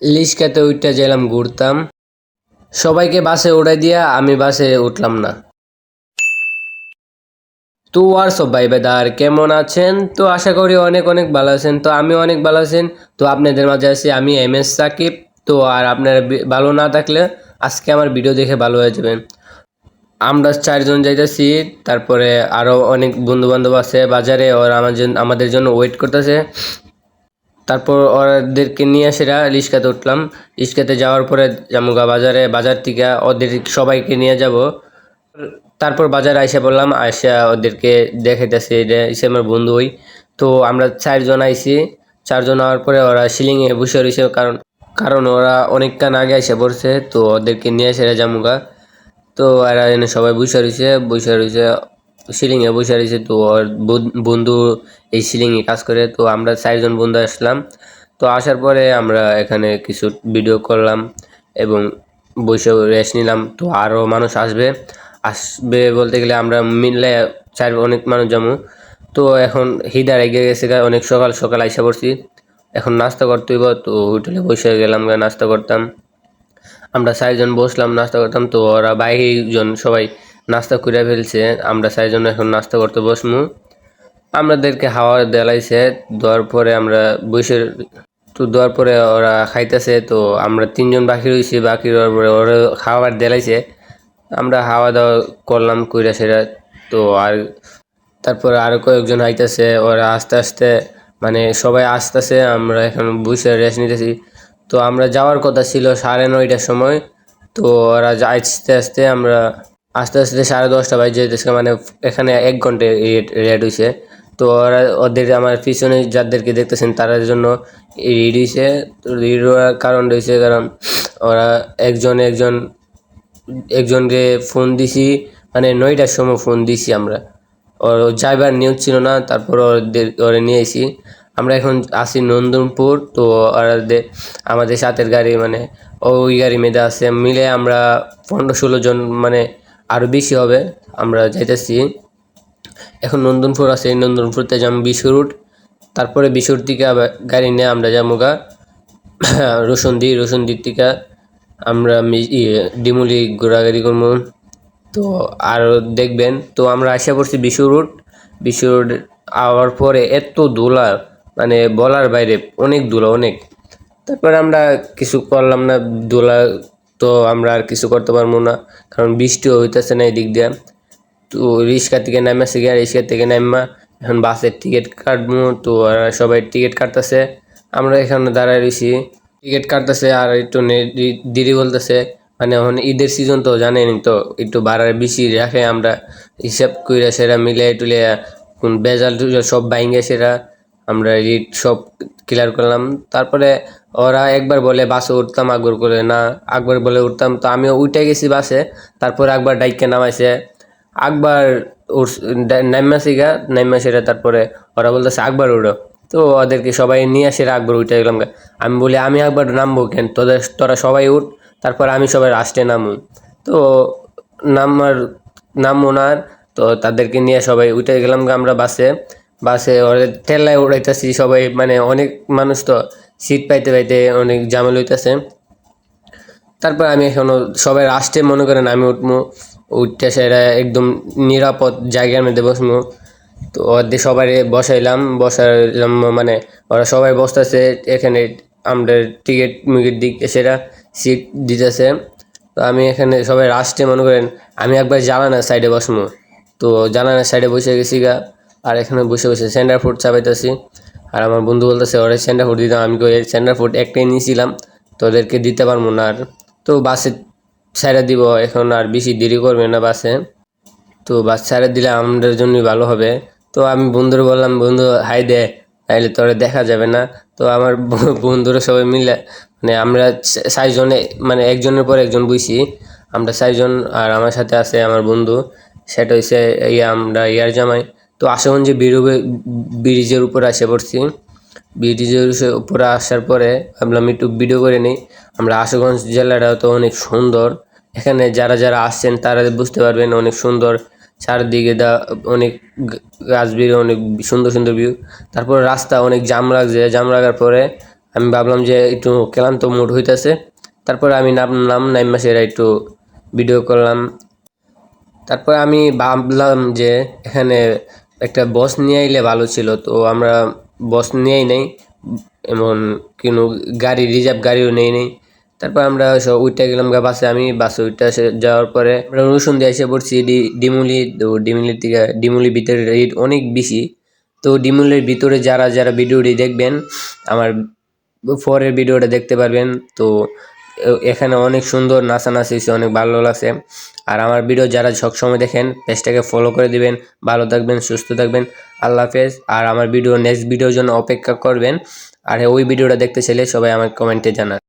লিসকাতে উঠতে গেলাম ঘুরতাম, সবাইকে বাসে উঠাই দিয়া আমি বাসে উঠলাম না। তো আর সব ভাই বেদার কেমন আছেন? তো আশা করি অনেক অনেক ভালো আছেন। তো আমি অনেক ভালো আছেন। তো আপনাদের মাঝে আছি আমি MS সাকিব। তো আর আপনারা ভালো না থাকলে আজকে আমার ভিডিও দেখে ভালো হয়ে যাবেন। আমরা চারজন যাইতেছি, তারপরে আরো অনেক বন্ধু বান্ধব আছে বাজারে, ওরা আমাদের জন্য ওয়েট করতেছে। তারপর ওদেরকে নিয়ে সেরা রিক্সাতে উঠলাম। রিক্সাতে যাওয়ার পরে জামুগা বাজারে, বাজার থেকে ওদের সবাইকে নিয়ে যাব। তারপর বাজারে আইসা বললাম, আইসা ওদেরকে দেখাইতেছি যে এসে আমার বন্ধু হই। তো আমরা চারজন আইছি। চারজন হওয়ার পরে ওরা সিলিংয়ে বসে রয়েছে, কারণ কারণ ওরা অনেকক্ষণ আগে এসে পড়ছে। তো ওদেরকে নিয়ে সেরা জামুগা। তো এরা এনে সবাই বসে রয়েছে সিলিংয়ে বসে রয়েছে। তো ওর বন্ধু এই সিলিংয়ে কাজ করে। তো আমরা চারজন বন্ধু আসলাম। তো আসার পরে আমরা এখানে কিছু ভিডিও করলাম এবং বসে রেস্ট নিলাম। তো আরও মানুষ আসবে আসবে বলতে গেলে আমরা মিললে অনেক মানুষ যাবো। তো এখন হিদার এগিয়ে গেছে, অনেক সকাল সকাল আইসা পড়ছি। এখন নাস্তা করতে হইব। তো হোটেলে বসে গেলাম, নাস্তা করতাম। আমরা চারজন বসলাম, নাস্তা করতাম। তো ওরা বাইরেজন সবাই নাস্তা করে ফেলছে, আমরা চারজন এখন নাস্তা করতে বসমু। আমাদেরকে হাওয়া দেলাইছে, দেওয়ার পরে আমরা বসে, তো দেওয়ার পরে ওরা খাইতেছে। তো আমরা তিনজন বাকি রয়েছি, বাকি রওয়ার পরে ওরা খাবার দেলাইছে, আমরা হাওয়া দাওয়া করলাম কইরা সেরা। তো আর তারপরে আরো কয়েকজন আইতেছে, ওরা আস্তে আস্তে মানে সবাই আসতেছে, আমরা এখন বসে রেস্ট নিতেছি। তো আমরা যাওয়ার কথা ছিল 9:30টার সময়। তো ওরা আস্তে আস্তে আমরা আস্তে আস্তে 10:30 বাজে যেতেছে, মানে এখানে 1 ঘন্টা লেট হয়েছে। তো ওরা ওদের আমার পিছনে যাদেরকে দেখতেছেন তাদের জন্য রেডি হয়েছে। তো রেডি হওয়ার কারণ রয়েছে, কারণ ওরা একজনকে ফোন দিছি, মানে 9টার সময় ফোন দিছি আমরা। ওর যাইবার নিউজ ছিল না, তারপর ওরে নিয়ে এসি। আমরা এখন আসি নন্দনপুর। তো ওরা আমাদের সাথের গাড়ি, মানে ওই গাড়ি মেয়েদের আছে, মিলে আমরা 15-16 জন, মানে আরও বেশি হবে। আমরা যাইতেছি এখন নন্দনপুর আছে, নন্দনপুরতে যাবো বিশুরুট। তারপরে বিশুর থেকে আবার গাড়ি নিয়ে আমরা যাবো গা রসুনদির থেকে আমরা ডিমুলি ঘোরাঘুরি করবো। তো আরও দেখবেন। তো আমরা আশা করছি বিশ্ব রোড আওয়ার পরে এত দোলা, মানে বলার বাইরে, অনেক দোলা অনেক। তারপরে আমরা কিছু করলাম না, দোলা। তো আমরা আর কিছু করতে পারবো না, কারণ বৃষ্টিও হইতেছে না এদিক দিয়ে। তো রিক্সা থেকে নামতেছে গিয়ে, রিক্সা থেকে নামা এখন বাসের টিকিট কাটবো। তো ওরা সবাই টিকিট কাটতেছে, আমরা এখানে দাঁড়ায় রয়েছি, টিকিট কাটতেছে। আর একটু দেরি বলতেছে, মানে এখন ঈদের সিজন তো জানেন, তো একটু ভাড়া বেশি রাখে। আমরা হিসাব কইরা সেরা মিলে টুলে কোন বেজাল টুজাল সব বাইঙ্গে সেরা আমরা রিট সব ক্লিয়ার করলাম। তারপরে ওরা একবার বলে বাসে উঠতাম, আকবর বলে না, আকবর বলে উঠতাম। তো আমিও উঠে গেছি বাসে। তারপরে একবার ডাইকে নামাইছে, আকবার নাইমা সিগা নাইমা সেরা। তারপরে ওরা বলতেছে আকবর উঠো। তো ওদেরকে সবাই নিয়ে আসে আকবর উঠে গেলাম। আমি বলি আমি একবার নামবো কেন, তোরা সবাই উঠ, তারপর আমি সবাই লাস্টে নামু। তো নামার নামবো না আর। তো তাদেরকে নিয়ে সবাই উঠে গেলাম আমরা বাসে ওদের ঠেলায় উড়াইতেছি সবাই, মানে অনেক মানুষ, তো সিট পাইতে পাইতে অনেক ঝামেলা হইতেছে। তারপর আমি এখনো সবাই লাস্টে মনে করেন আমি উঠবো, উঠতে সেরা একদম নিরাপদ জায়গার মধ্যে বসবো। তো ওদের সবাই বসাইলাম, মানে ওরা সবাই বসতেছে এখানে, আমাদের টিকিট মিকিট দিক সেরা সিট দিতেছে। তো আমি এখানে সবাই লাস্টে মনে করেন আমি একবার জানালার সাইডে বসবো। তো জানালার সাইডে বসে গেছি গা, আর এখানে বসে বসে সেন্টার ফুড চাপাইতেছি। আর আমার বন্ধু বলতেছে ওরা সেন্টার ফুড দিতাম, আমি কই সেন্টার ফুড একটাই নিয়েছিলাম, তো ওদেরকে দিতে পারবো না আর। তো বাসে ছেড়ে দিব, এখন আর বেশি দেরি করবে না বাসে। তো বাস ছেড়ে দিলে আমাদের জন্যই ভালো হবে। তো আমি বন্ধুরা বললাম, বন্ধু হাই দে, তাইলে তোরা দেখা যাবে না। তো আমার বন্ধুরা সবাই মিলে, মানে আমরা 4জনে, মানে একজনের পর একজন বইছি, আমরা 4জন। আর আমার সাথে আছে আমার বন্ধু, সেটা হচ্ছে আমরা ইয়ার জামাই। তো আশুগঞ্জে ব্রিজের উপরে এসে পড়ছি। ব্রিজের উপরে আসার পরে ভাবলাম একটু ভিডিও করে নিই। আমরা আশুগঞ্জ জেলাটা তো অনেক সুন্দর, এখানে যারা যারা আসছেন তারা বুঝতে পারবেন, অনেক সুন্দর চারদিকে অনেক গাছ, অনেক সুন্দর সুন্দর ভিউ। তারপর রাস্তা অনেক জাম লাগছে, জাম লাগার পরে আমি ভাবলাম যে একটু ক্লান্ত মুড হইতেছে, তারপরে আমি নামলাম, নাইমা সেরা একটু ভিডিও করলাম। তারপর আমি ভাবলাম যে এখানে একটা বস নিয়ে আইলে ভালো ছিল, তো আমরা বস নিয়েই নেই, এমন কোনো গাড়ি রিজার্ভ গাড়িও নেই নেই। তারপর আমরা সব উঠে গেলাম বাসে, আমি বাসে উঠে যাওয়ার পরে আমরা রসুন দিয়ে এসে পড়ছি ডিমুলি। তো ডিমুলির থেকে ডিমুলির ভিতরে রেট অনেক বেশি। তো ডিমুলির ভিতরে যারা যারা ভিডিওটি দেখবেন, আমার পরের ভিডিওটা দেখতে পারবেন। তো এখানে অনেক সুন্দর নাচানাচি হয়েছে, অনেক ভালো লাগছে। আর আমার ভিডিও যারা সবসময় দেখেন, পেজটাকে ফলো করে দিবেন। ভালো থাকবেন, সুস্থ থাকবেন, আল্লাহ হাফেজ। আর আমার ভিডিও নেক্সট ভিডিওর জন্য অপেক্ষা করবেন। আর ওই ভিডিওটা দেখতে চাইলে সবাই আমার কমেন্টে জানান।